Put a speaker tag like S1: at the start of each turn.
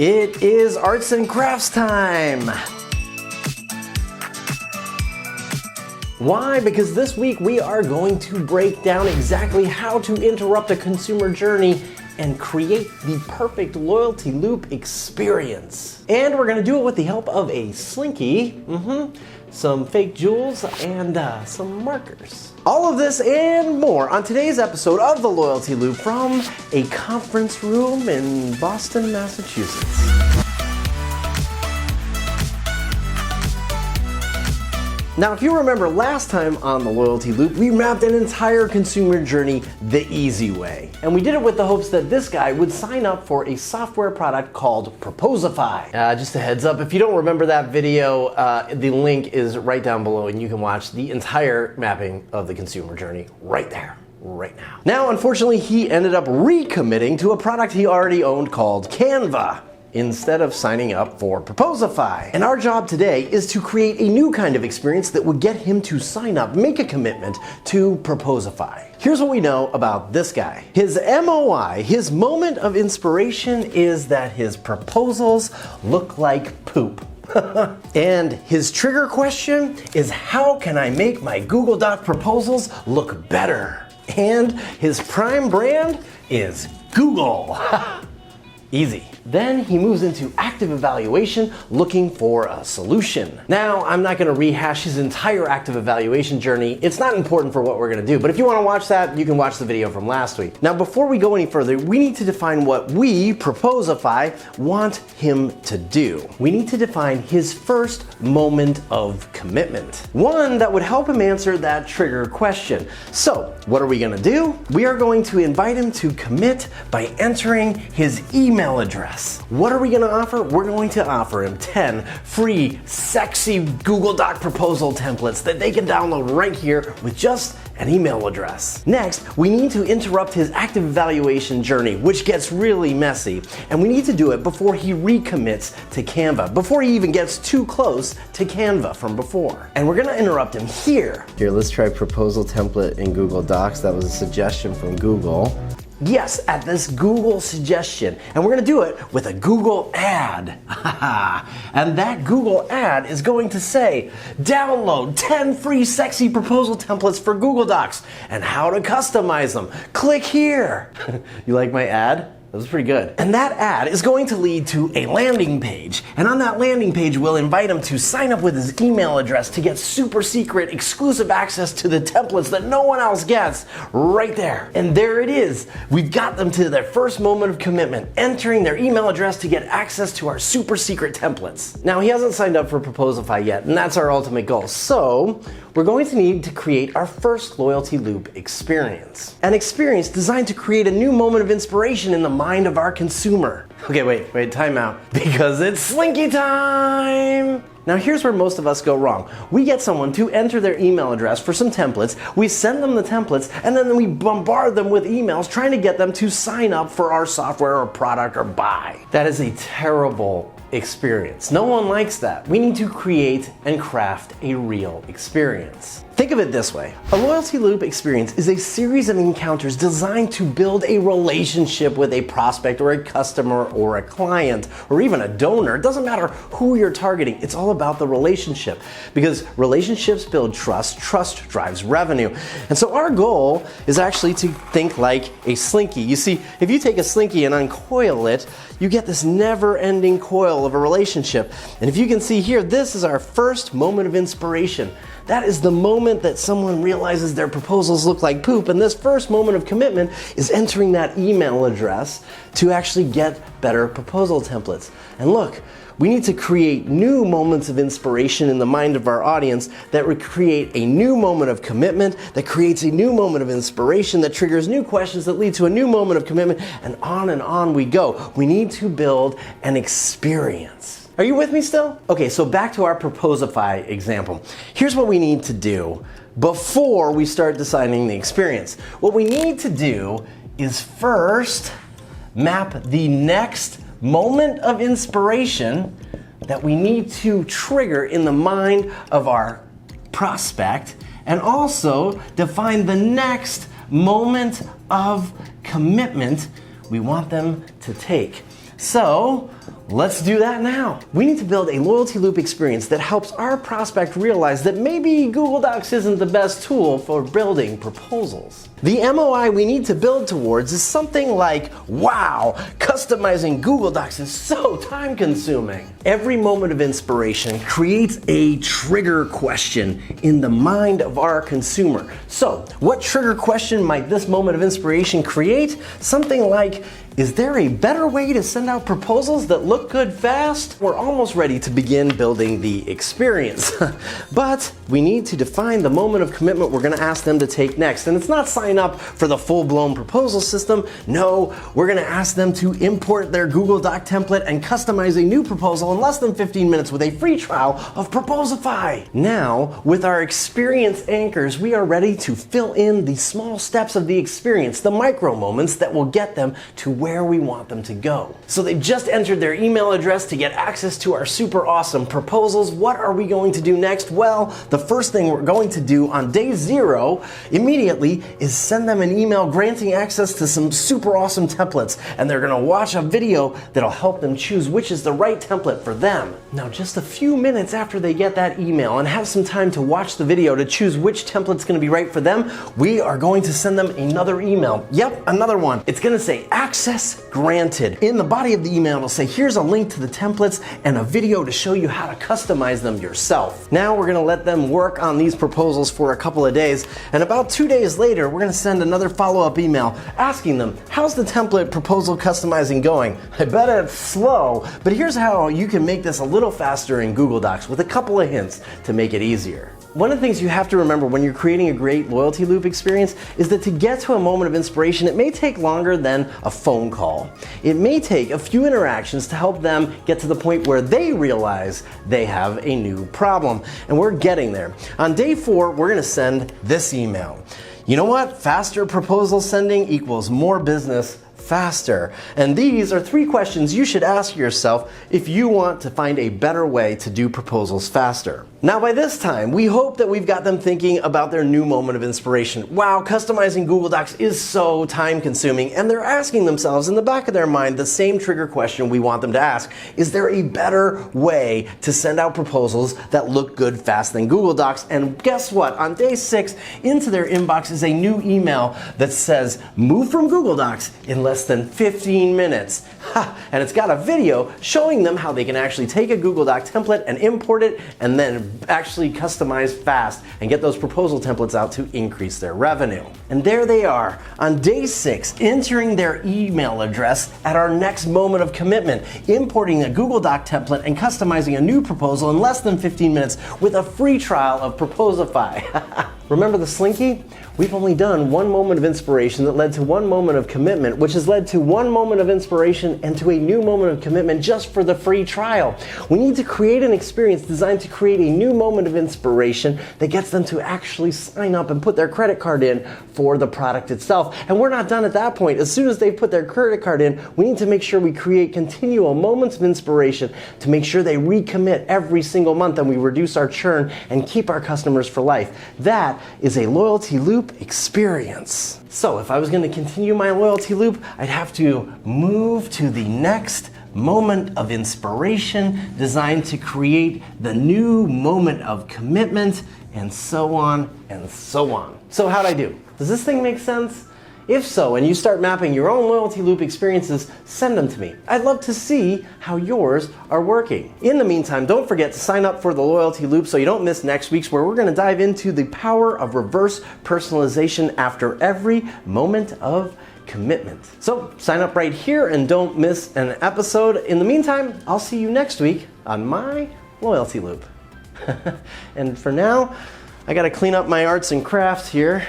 S1: It is arts and crafts time. Why? Because this week we are going to break down exactly how to interrupt a consumer journey and create the perfect loyalty loop experience. And we're gonna do it with the help of a slinky, some fake jewels, and some markers. All of this and more on today's episode of The Loyalty Loop from a conference room in Boston, Massachusetts. Now, if you remember last time on The Loyalty Loop, we mapped an entire consumer journey the easy way. And we did it with the hopes that this guy would sign up for a software product called Proposify. Just a heads up, if you don't remember that video, the link is right down below and you can watch the entire mapping of the consumer journey right there. Right now. Now, unfortunately, he ended up recommitting to a product he already owned called Canva, instead of signing up for Proposify. And our job today is to create a new kind of experience that would get him to sign up, make a commitment to Proposify. Here's what we know about this guy. His MOI, his moment of inspiration, is that his proposals look like poop. And his trigger question is, how can I make my Google Doc proposals look better? And his prime brand is Google. Easy. Then he moves into active evaluation looking for a solution. Now, I'm not gonna rehash his entire active evaluation journey. It's not important for what we're gonna do, but if you wanna watch that, you can watch the video from last week. Now, before we go any further, we need to define what we, Proposify, want him to do. We need to define his first moment of commitment. One that would help him answer that trigger question. So, what are we gonna do? We are going to invite him to commit by entering his email address. What are we going to offer? We're going to offer him 10 free, sexy Google Doc proposal templates that they can download right here with just an email address. Next, we need to interrupt his active evaluation journey, which gets really messy. And we need to do it before he recommits to Canva, before he even gets too close to Canva from before. And we're going to interrupt him here. Here, let's try proposal template in Google Docs. That was a suggestion from Google. Yes, at this Google suggestion. And we're gonna do it with a Google ad. And that Google ad is going to say, download 10 free sexy proposal templates for Google Docs and how to customize them. Click here. You like my ad? That was pretty good. And that ad is going to lead to a landing page. And on that landing page, we'll invite him to sign up with his email address to get super secret, exclusive access to the templates that no one else gets right there. And there it is. We've got them to their first moment of commitment, entering their email address to get access to our super secret templates. Now, he hasn't signed up for Proposify yet, and that's our ultimate goal. So, we're going to need to create our first loyalty loop experience. An experience designed to create a new moment of inspiration in the mind of our consumer. Okay, wait, time out. Because it's slinky time! Now here's where most of us go wrong. We get someone to enter their email address for some templates, we send them the templates, and then we bombard them with emails trying to get them to sign up for our software or product or buy. That is a terrible experience. No one likes that. We need to create and craft a real experience. Think of it this way. A loyalty loop experience is a series of encounters designed to build a relationship with a prospect or a customer or a client or even a donor. It doesn't matter who you're targeting. It's all about the relationship, because relationships build trust. Trust drives revenue. And so our goal is actually to think like a slinky. You see, if you take a slinky and uncoil it, you get this never-ending coil of a relationship. And if you can see here, this is our first moment of inspiration. That is the moment that someone realizes their proposals look like poop, and this first moment of commitment is entering that email address to actually get better proposal templates. And look, we need to create new moments of inspiration in the mind of our audience that would create a new moment of commitment, that creates a new moment of inspiration, that triggers new questions that lead to a new moment of commitment, and on we go. We need to build an experience. Are you with me still? Okay, so back to our Proposify example. Here's what we need to do before we start designing the experience. What we need to do is first map the next moment of inspiration that we need to trigger in the mind of our prospect, and also define the next moment of commitment we want them to take. So let's do that now. We need to build a loyalty loop experience that helps our prospect realize that maybe Google Docs isn't the best tool for building proposals. The MOI we need to build towards is something like, wow, customizing Google Docs is so time consuming. Every moment of inspiration creates a trigger question in the mind of our consumer. So what trigger question might this moment of inspiration create? Something like, is there a better way to send out proposals that look good fast? We're almost ready to begin building the experience. But we need to define the moment of commitment we're going to ask them to take next. And it's not sign up for the full-blown proposal system. No, we're going to ask them to import their Google Doc template and customize a new proposal in less than 15 minutes with a free trial of Proposify. Now, with our experience anchors, we are ready to fill in the small steps of the experience, the micro moments that will get them to where we want them to go. So they've just entered their email address to get access to our super awesome proposals. What are we going to do next? Well, the first thing we're going to do on day 0 immediately is send them an email granting access to some super awesome templates, and they're going to watch a video that'll help them choose which is the right template for them. Now, just a few minutes after they get that email and have some time to watch the video to choose which template's going to be right for them, we are going to send them another email. Yep, another one. It's going to say access granted. In the body of the email, it'll say, here's a link to the templates and a video to show you how to customize them yourself. Now we're going to let them work on these proposals for a couple of days, and about 2 days later, we're going to send another follow-up email asking them, how's the template proposal customizing going? I bet it's slow, but here's how you can make this a little faster in Google Docs with a couple of hints to make it easier. One of the things you have to remember when you're creating a great loyalty loop experience is that to get to a moment of inspiration, it may take longer than a phone call. It may take a few interactions to help them get to the point where they realize they have a new problem. And we're getting there. On day 4, we're going to send this email. You know what? Faster proposal sending equals more business faster. And these are 3 questions you should ask yourself if you want to find a better way to do proposals faster. Now, by this time, we hope that we've got them thinking about their new moment of inspiration. Wow, customizing Google Docs is so time consuming, and they're asking themselves in the back of their mind the same trigger question we want them to ask. Is there a better way to send out proposals that look good fast than Google Docs? And guess what? On day 6, into their inbox is a new email that says, move from Google Docs in less than 15 minutes. And it's got a video showing them how they can actually take a Google Doc template and import it and then actually customize fast and get those proposal templates out to increase their revenue. And there they are on day 6, entering their email address at our next moment of commitment, importing a Google Doc template and customizing a new proposal in less than 15 minutes with a free trial of Proposify. Remember the slinky? We've only done one moment of inspiration that led to one moment of commitment, which has led to one moment of inspiration and to a new moment of commitment just for the free trial. We need to create an experience designed to create a new moment of inspiration that gets them to actually sign up and put their credit card in for the product itself. And we're not done at that point. As soon as they put their credit card in, we need to make sure we create continual moments of inspiration to make sure they recommit every single month and we reduce our churn and keep our customers for life. That is a loyalty loop experience. So if I was going to continue my loyalty loop, I'd have to move to the next moment of inspiration designed to create the new moment of commitment, and so on and so on. So how'd I do? Does this thing make sense? If so, and you start mapping your own loyalty loop experiences, send them to me. I'd love to see how yours are working. In the meantime, don't forget to sign up for the loyalty loop so you don't miss next week's, where we're going to dive into the power of reverse personalization after every moment of commitment. So sign up right here and don't miss an episode. In the meantime, I'll see you next week on my loyalty loop. And for now, I got to clean up my arts and crafts here.